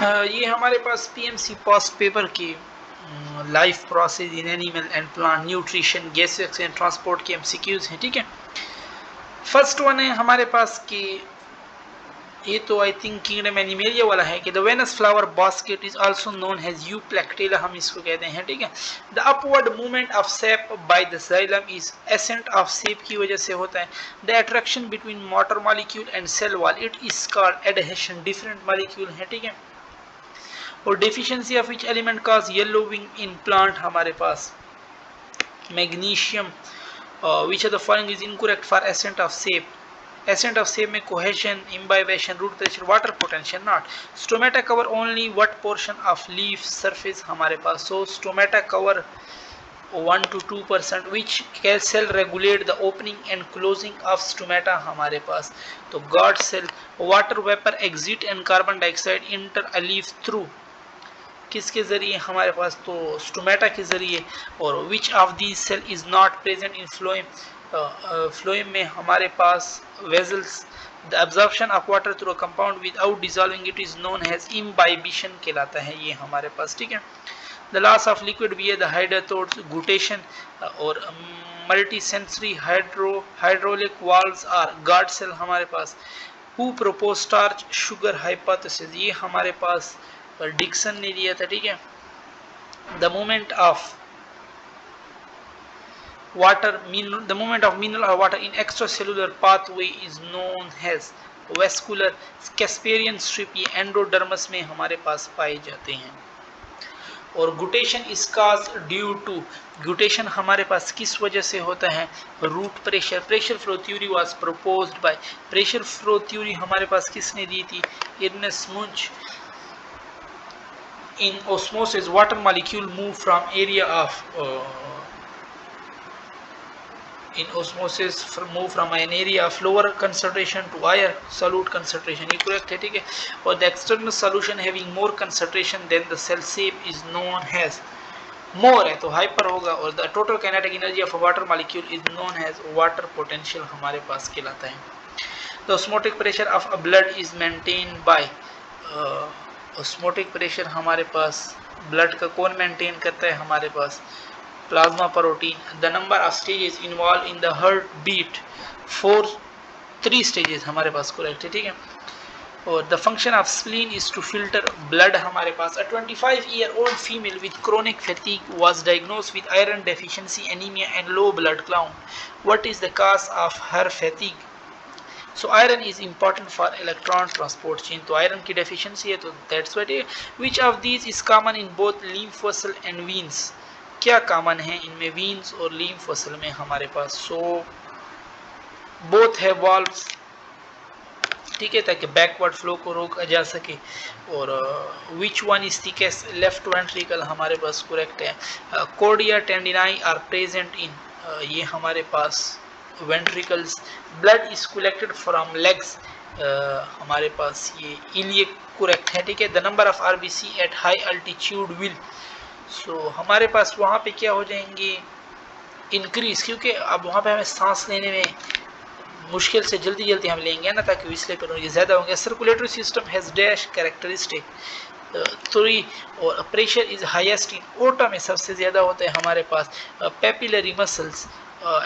ये हमारे पास PMC past paper की life process in animal and plant nutrition gas and transport के MCQs हैं, ठीक है। फर्स्ट वन है हमारे पास कि ये तो आई थिंक किंगडम एनिमेलिया वाला है कि the Venus flower basket is also known as Euplectella, हम इसको कहते हैं, ठीक है। The upward movement of sap by the xylem is ascent of sap की वजह से होता है। The attraction between water molecule and cell wall it is called adhesion, different molecule है, ठीक है। और deficiency of which element cause yellowing in plant हमारे पास magnesium, which of the following is incorrect for ascent of sap. Ascent of sap में cohesion, imbibition, root pressure, water potential not. Stomata cover only what portion of leaf surface हमारे पास, so stomata cover 1 to 2%, which cell regulate the opening and closing of stomata हमारे पास। तो guard cell, water vapour exit and carbon dioxide enter a leaf through, किसके जरिए हमारे पास, तो स्टोमेटा के जरिए। और which of these cell is not present in phloem, phloem में हमारे पास vessels. The absorption of water through a compound without dissolving it is known as imbibition कहलाता है ये हमारे पास, ठीक है। The loss of liquid via the hydathodes guttation और multi sensory hydraulic valves are guard cell हमारे पास। Who propose starch sugar hypothesis, ये हमारे पास डिक्सन ने दिया था, ठीक है। The movement of water, the movement of mineral और water in extracellular pathway is known as vascular Casparian strip, ये एंडोडर्मस में हमारे पास पाए जाते हैं। और guttation is cause due to, guttation हमारे पास किस वजह से होता है, root pressure. Pressure flow theory was proposed by, pressure flow theory हमारे पास किसने दी थी, इर्नेस्ट मुंच। In osmosis, water molecule move from area of in osmosis move from an area of lower concentration to higher solute concentration, ये correct है, ठीक है। और the external solution having more concentration than the cell shape is known as, more है तो hyper होगा। और the total kinetic energy of a water molecule is known as water potential हमारे पास कहलाता है। The osmotic pressure of a blood is maintained by, osmotic pressure हमारे पास blood का कौन मेंटेन करता है, हमारे पास plasma protein. The number of stages involve in the heart beat, 3 stages हमारे पास करेक्ट है, ठीक है। और the function of spleen is to filter blood हमारे पास। A 25-year-old female with chronic fatigue was diagnosed with iron deficiency, anaemia and low blood count. What is the cause of her fatigue, so iron is important for electron transport chain, तो iron की deficiency है, तो that's what it. Which of these is common in both lymph vessel and veins, क्या common है इनमें वीन्स और लीम्फ vessel में हमारे पास, सो बोथ है वाल्व्स, ठीक है, ताकि बैकवर्ड फ्लो को रोका जा सके। और which one is thickest, left ventricle हमारे पास करेक्ट है। कोर्डिया टेंडिनाई आर प्रेजेंट इन, ये हमारे पास ventricles. Blood is collected from legs, हमारे पास ये इलियक करेक्ट है, ठीक है। The number of RBC at high altitude will, so हमारे पास वहाँ पे क्या हो जाएंगे, इंक्रीज, क्योंकि अब वहाँ पे हमें सांस लेने में मुश्किल से जल्दी हम लेंगे ना, ताकि इसलिए पर ये ज़्यादा होंगे। Circulatory system has dash characteristic 3, और प्रेशर इज हाईएस्ट इन ओटा में सबसे ज़्यादा होता है हमारे पास। Papillary muscles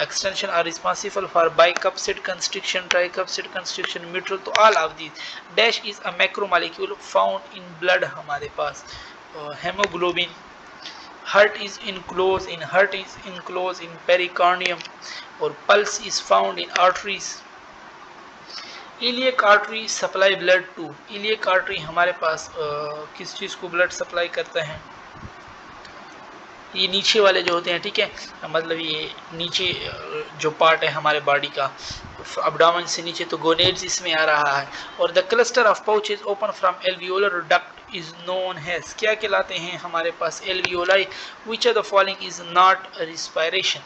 extension are responsible for bicuspid constriction, tricuspid constriction, mitral, तो all of these। dash is a macromolecule found in blood हमारे पास। hemoglobin, heart is enclosed in pericardium, और pulse is found in arteries। iliac artery supply blood to, iliac artery हमारे पास किस चीज़ को blood supply करता है, ये नीचे वाले जो होते हैं, ठीक है, मतलब ये नीचे जो पार्ट है हमारे बॉडी का, अब्डोमेन से नीचे, तो गोनेड्स इसमें आ रहा है। और the cluster of pouches open from alveolar duct is known as, क्या कहलाते हैं हमारे पास, alveoli. Which of the following is not respiration,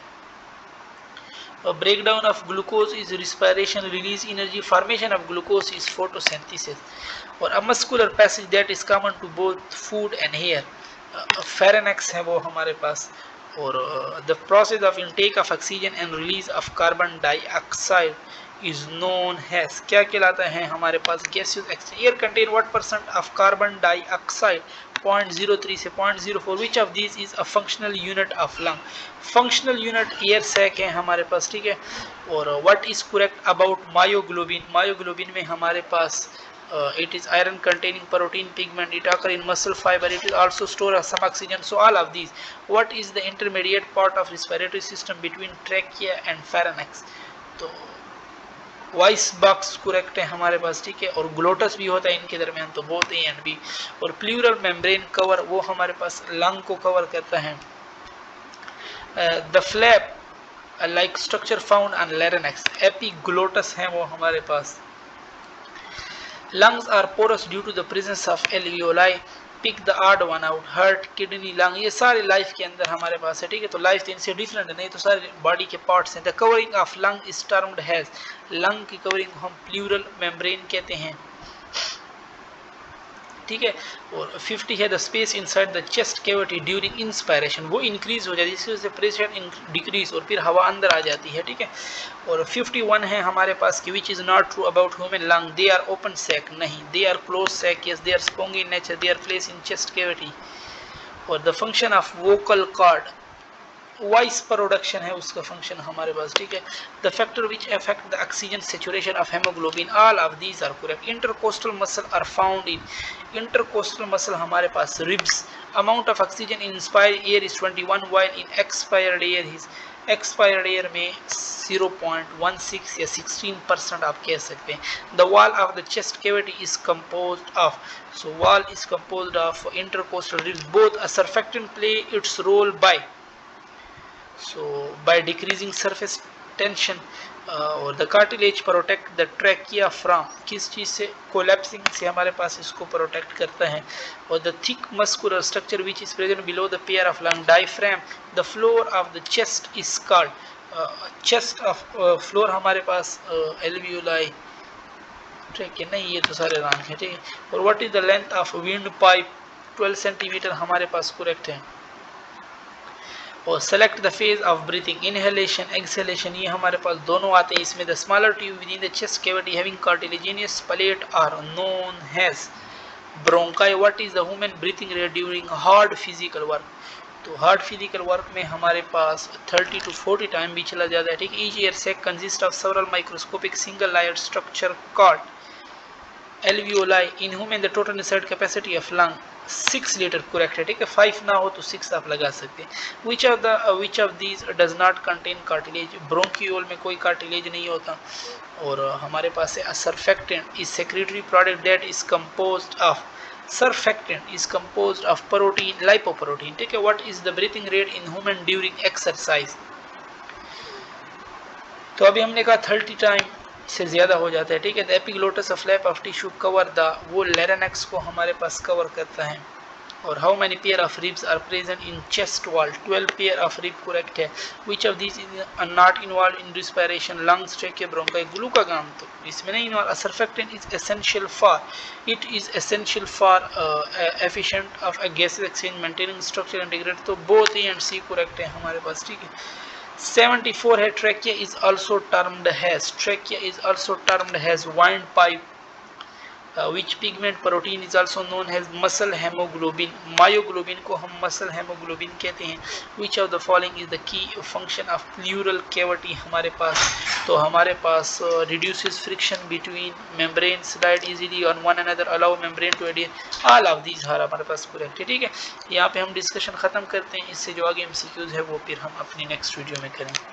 breakdown of glucose is respiration, release energy, formation of glucose is photosynthesis. और a muscular passage that is common to both food and air, pharynx है वो हमारे पास। और the process of intake of oxygen and release of carbon dioxide is known as, क्या कहलाता है हमारे पास gaseous exchange. Air contain what percent of carbon dioxide? 0.03 से 0.04. which of these is a functional unit of lung? functional unit air sac है हमारे पास, ठीक है. और what is correct about myoglobin? myoglobin में हमारे पास it is iron containing protein pigment, it occur in muscle fiber, it is also store some oxygen. So all of these. What is the intermediate part of respiratory system between trachea and pharynx? तो voice box correct है हमारे पास, ठीक है. और ग्लोटस भी होता है इनके दरमियान, तो बोथ ए एंड बी. और प्लूरल मेम्ब्रेन कवर वो हमारे पास लंग को कवर करता है. The flap like structure found on larynx, epiglottis है वो हमारे पास. lungs are porous due to the presence of alveoli. Pick the odd one out. Heart, kidney, lung, ये सारे लाइफ के अंदर हमारे पास है, ठीक है. तो लाइफ तो इनसे डिफरेंट है, नहीं तो सारे बॉडी के पार्ट्स हैं. The covering of lung is termed has, lung की कवरिंग को हम प्लूरल मेम्ब्रेन कहते हैं, ठीक है. और 50 है the space inside the chest cavity during inspiration, वो इंक्रीज हो जाती है, जिसकी वजह से प्रेशर डिक्रीज और फिर हवा अंदर आ जाती है, ठीक है. और 51 है हमारे पास कि which is not true about human lung. They are open sac, नहीं. They are close sac, yes. They are spongy in nature, they are place in chest cavity. और the function of vocal cord, voice production है उसका function हमारे पास, ठीक है. The factor which affect the oxygen saturation of haemoglobin, all of these are correct. Intercostal muscle are found in, intercostal muscle हमारे पास ribs. Amount of oxygen in inspired air is 21 while in expired air is, expired air में 0.16 या 16% आप कह सकते हैं. The wall of the chest cavity is composed of, so wall is composed of intercostal ribs. Both a surfactant play its role by, so by decreasing surface tension और the cartilage protect the trachea from, किस चीज़ से, collapsing से हमारे पास इसको protect करता है. और the thick muscular structure which is present below the pair of lung diaphragm, the floor of the chest is called chest of floor हमारे पास alveoli, ठीक है. नहीं, ये तो सारे रंग है, ठीक है. और what is the length of windpipe? 12 centimetre हमारे पास करेक्ट है. और select the phase of breathing, inhalation, exhalation, ये हमारे पास दोनों आते हैं इसमें. The smaller tube within the chest cavity having cartilaginous plate are known as bronchi. What is the human breathing rate during hard physical work? तो hard physical work में हमारे पास 30 to 40 टाइम भी चला जाता है, ठीक. Each air sac consist of several microscopic single layered structure called alveoli. In human the total insert capacity of lung 6 litre correct है, ठीक है. 5 ना हो तो 6 आप लगा सकते हैं. विच of these does not contain cartilage? Bronchiole में कोई कार्टिलेज नहीं होता. और हमारे पास है surfactant is secretary product that is composed of, surfactant is composed of protein, lipoprotein, ठीक है. What is the breathing rate in human during exercise? तो अभी हमने कहा 30 टाइम से ज़्यादा हो जाता है, ठीक है. The epiglottis of flap of tissue cover the, वो लैरिंक्स को हमारे पास कवर करता है. और how many pair of ribs are present in chest wall? 12 pair of rib correct है. Which of this is not involve in respiration? Lungs, trachea, bronchi. Glucagon तो इसमें नहीं involve. Surfactant is essential for, it is essential for efficient of a gases exchange maintaining structure integrate. तो both A and C correct है हमारे पास, ठीक है. 74 है trachea is also termed as, trachea is also termed as windpipe. Which pigment protein is also known as muscle hemoglobin? myoglobin को हम muscle hemoglobin कहते हैं. Which of the following is the key function of pleural cavity? हमारे पास, तो हमारे पास reduces friction between membrane, slide easily on one another, allow membrane to adhere. all of these are हमारे पास correct है, ठीक है. यहाँ पे हम डिस्कशन ख़त्म करते हैं. इससे जो आगे MCQs है वो फिर हम अपनी नेक्स्ट वीडियो में करेंगे.